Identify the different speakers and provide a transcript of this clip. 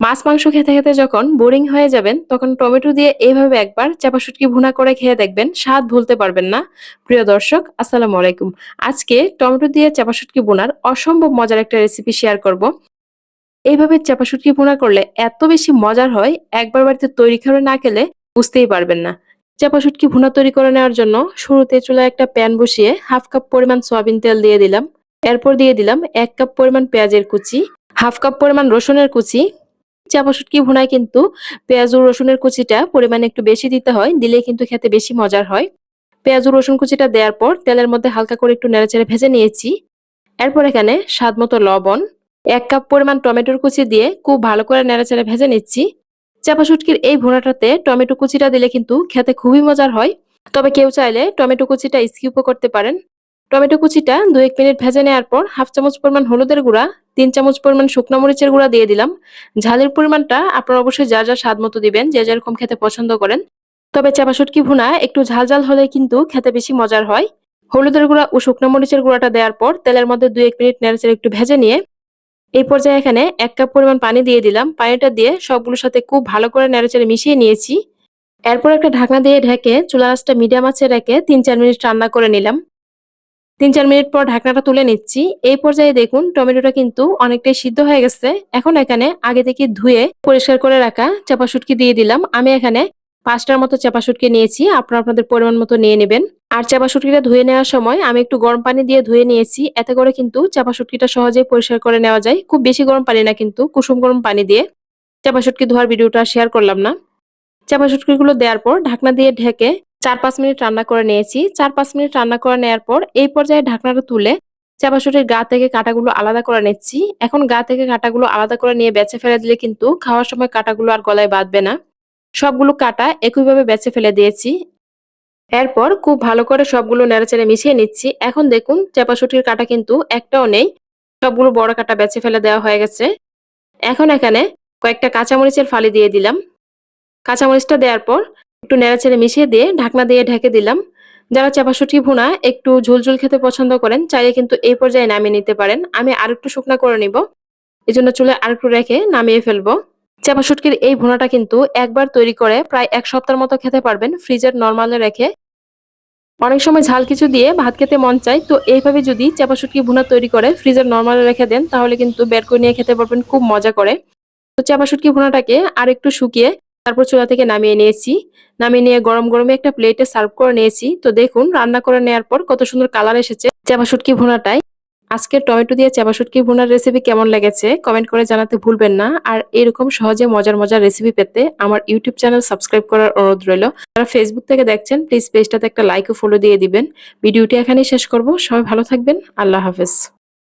Speaker 1: মাছ মাংস খেতে খেতে যখন বোরিং হয়ে যাবেন তখন টমেটো দিয়ে এইভাবে একবার চাপা শুটকি ভুনা করে খেয়ে দেখবেন, স্বাদ ভুলতে পারবেন না। প্রিয় দর্শক, আসসালামু আলাইকুম। আজকে টমেটো দিয়ে চাপা শুটকি ভুনার অসম্ভব মজার একটা রেসিপি শেয়ার করব। এইভাবে চাপা শুটকি ভুনা করলে এত বেশি মজার হয়, একবার বাড়িতে তৈরি করে না খেলে বুঝতেই পারবেন না। চাপা শুটকি ভুনা তৈরি করে নেওয়ার জন্য শুরুতে চুলায় একটা প্যান বসিয়ে হাফ কাপ পরিমাণ সয়াবিন তেল দিয়ে দিলাম। এরপর দিয়ে দিলাম 1 কাপ পরিমাণ পেঁয়াজের কুচি, হাফ কাপ পরিমাণ রসুনের কুচি। চাপা শুটকি ভুনায় কিন্তু পেঁয়াজ ও রসুনের কুচিটা পরিমাণে একটু বেশি দিতে হয়, দিলে কিন্তু খেতে বেশি মজার হয়। পেঁয়াজ ও রসুন কুচিটা দেওয়ার পর তেলের মধ্যে হালকা করে একটু নেড়েচেড়ে ভেজে নিয়েছি। এরপর এখানে স্বাদ মতো লবণ, 1 কাপ পরিমাণ টমেটোর কুচি দিয়ে খুব ভালো করে নেড়েচেড়ে ভেজে নিচ্ছি। চাপা শুটকির এই ভুনাটাতে টমেটো কুচিটা দিলে কিন্তু খেতে খুবই মজার হয়। তবে কেউ চাইলে টমেটো কুচিটা স্কিপও করতে পারেন। টমেটো কুচিটা 2-1 মিনিট ভেজে নেওয়ার পর হাফ চামচ পরিমাণ হলুদের গুঁড়া, 3 চামচ পরিমাণ শুকনো মরিচের গুঁড়া দিয়ে দিলাম। ঝালের পরিমাণটা আপনারা অবশ্যই যার যার স্বাদ মতো দিবেন, যে যেরকম খেতে পছন্দ করেন। তবে চাপা শুটকি ভুনা একটু ঝাল ঝাল হলে কিন্তু খেতে বেশি মজার হয়। হলুদের গুঁড়া ও শুকনো মরিচের গুঁড়াটা দেওয়ার পর তেলের মধ্যে 2-1 মিনিট নেড়েচেড়ে একটু ভেজে নিয়ে এই পর্যায়ে এখানে 1 কাপ পরিমাণ পানি দিয়ে দিলাম। পানিটা দিয়ে সবগুলোর সাথে খুব ভালো করে নেড়েচেড়ে মিশিয়ে নিয়েছি। এরপর একটা ঢাকনা দিয়ে ঢেকে চুলার আঁচটা মিডিয়াম আঁচে রেখে 3-4 মিনিট রান্না করে নিলাম। 3-4 মিনিট পর ঢাকনাটা তুলে নিচ্ছি। এই পর্যায়ে দেখুন টমেটোটা কিন্তু অনেকটাই সিদ্ধ হয়ে গেছে। এখন এখানে আগে থেকে ধুয়ে পরিষ্কার করে রাখা চাপা শুটকি দিয়ে দিলাম। আমি এখানে 5টার মতো চাপা শুটকি নিয়েছি। আপনারা আপনাদের পরিমাণ মতো নিয়ে নেবেন। আর চাপা শুটকিটা ধুয়ে নেওয়ার সময় আমি একটু গরম পানি দিয়ে ধুয়ে নিয়েছি। এতে করে কিন্তু চাপা শুটকিটা সহজেই পরিষ্কার করে নেওয়া যায়। খুব বেশি গরম পানি না, কিন্তু কুসুম গরম পানি দিয়ে। চাপা শুটকি ধোয়ার ভিডিওটা শেয়ার করলাম না। চাপা শুটকিগুলো দেওয়ার পর ঢাকনা দিয়ে ঢেকে 4-5 মিনিট রান্না করে নিয়েছি। 4-5 মিনিট রান্না করে নেওয়ার পর এই পর্যায়ে ঢাকনাটা তুলে চাপা শুটকির গা থেকে কাঁটাগুলো আলাদা করে নিচ্ছি। এখন গা থেকে কাঁটাগুলো আলাদা করে নিয়ে বেছে ফেলে দিলে কিন্তু খাওয়ার সময় কাঁটাগুলো আর গলায় বাঁধবে না। সবগুলো কাঁটা একইভাবে বেছে ফেলে দিয়েছি। এরপর খুব ভালো করে সবগুলো নেড়েচেড়ে মিশিয়ে নিচ্ছি। এখন দেখুন চাপা শুটকির কাঁটা কিন্তু একটাও নেই। সবগুলো বড় কাঁটা বেছে ফেলে দেওয়া হয়ে গেছে। এখন এখানে কয়েকটা কাঁচামরিচের ফালি দিয়ে দিলাম। কাঁচামরিচটা দেওয়ার পর একটু নেড়েচেড়ে মিশিয়ে দিয়ে ঢাকনা দিয়ে ঢেকে দিলাম। যারা চাপা শুটকি ভুনা একটু ঝোল খেতে পছন্দ করেন চাইলে কিন্তু এই পর্যায়ে নামিয়ে নিতে পারেন। আমি আরেকটু শুকনা করে নিব, এজন্য চুলায় আরেকটু রেখে নামিয়ে ফেলবো। চাপা শুটকির এই ভুনাটা কিন্তু একবার তৈরি করে প্রায় 1 সপ্তাহের মতো খেতে পারবেন ফ্রিজের নরমালে রেখে। অনেক সময় ঝাল কিছু দিয়ে ভাত খেতে মন চায়, তো এইভাবে যদি চাপা শুটকি ভুনা তৈরি করে ফ্রিজের নরমালে রেখে দেন তাহলে কিন্তু বের করে নিয়ে খেতে পারবেন খুব মজা করে। তো চাপা শুটকি ভুনাটাকে আরেকটু শুকিয়ে তারপর চুলা থেকে নামিয়ে নিয়েছি। নামিয়ে নিয়ে গরম গরমে একটা প্লেটে সার্ভ করে নিয়েছি। তো দেখুন রান্না করে নেওয়ার পর কত সুন্দর কালার এসেছে চাপা শুটকি ভুনাটায়। আজকের টমেটো দিয়ে চাপা শুটকি ভুনার রেসিপি কেমন লেগেছে কমেন্ট করে জানাতে ভুলবেন না। আর এরকম সহজে মজার মজার রেসিপি পেতে আমার ইউটিউব চ্যানেল সাবস্ক্রাইব করার অনুরোধ রইল। যারা ফেসবুক থেকে দেখছেন প্লিজ পেজটাতে একটা লাইক ও ফলো দিয়ে দিবেন। ভিডিওটি এখানেই শেষ করব। সবাই ভালো থাকবেন। আল্লাহ হাফেজ।